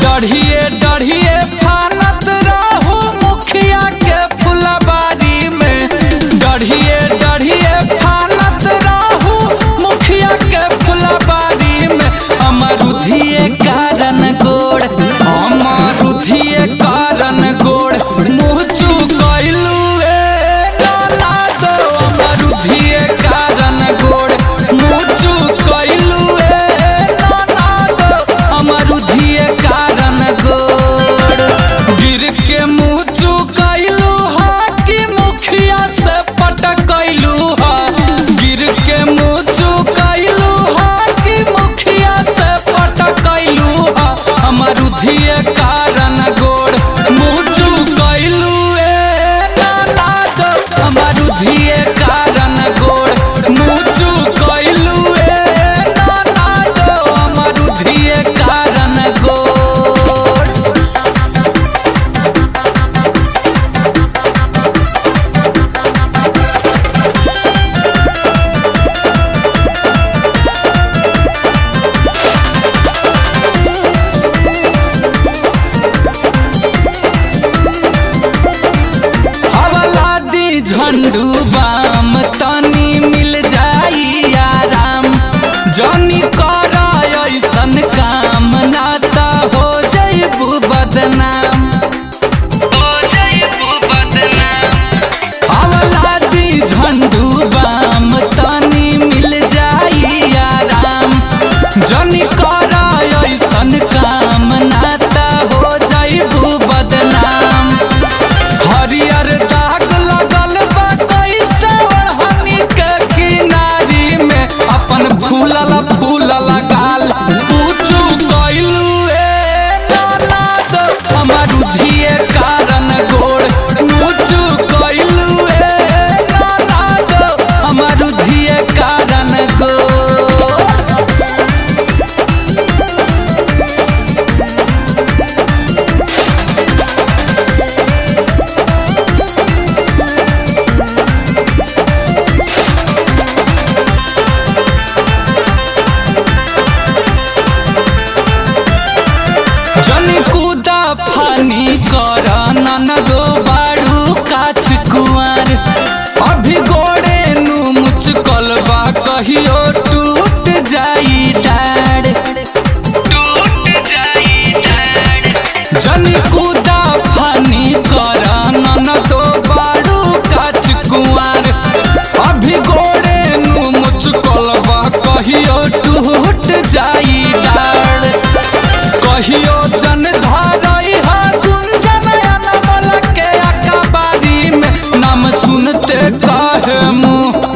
डढ़िए डढ़िए फानत रहू मुखिया के फुलबारी में। डढ़िए डढ़िए फानत रहू मुखिया के फुलबारी में। अमरुधिए कारण गोड़ अमरुधिए कारण गोड़ मुँह चुकैलू नाना दो। अमरुधिए कारण गोड़ मुँह चुकैलू नाना दो। अमरुधिए गिर के मुँह चुकैलू हा कि मुखिया से पटकैलू हा। गिर के मुँह चुकैलू हा कि मुखिया से पटकैलू हा। अमरुधिए कारण गोड़ मुँह चुकैलू नाना दो। अमरुधिए कारण गोड़ मुँह चुकैलू नाना दो। अमरुधिए कारण गोड़ झंडू बाम तनी मिल जाई आराम। जनी कर ऐसन काम ना त हो जइबू बदनाम। हवलादी झंडू बाम तनी मिल जाई आराम। जनी कर ऐसन काम ना त हो जइबू बदनाम। हरियर दाग फूलल फूलल गाल पूछू कैलू नाना दो। अमरुधिए कारण गोड़ पूछू कैलू नाना दो। अमरुधिए कारण गोड़ जनी कूदा फानी कर ननदो बाड़ू काछ कुआर। अभी गोड़े नु मुचकल बा कहियो टूट जाई डाड़। जनी कूदा फानी कर ननदो बाड़ू काछ कुआर। अभी गोड़े नु मुचकल बा कहियो टूट जाई डाड़। कहियो जन धारई हा गुंजन अनमोल के अकबारी में। नाम सुनते काहे मुँह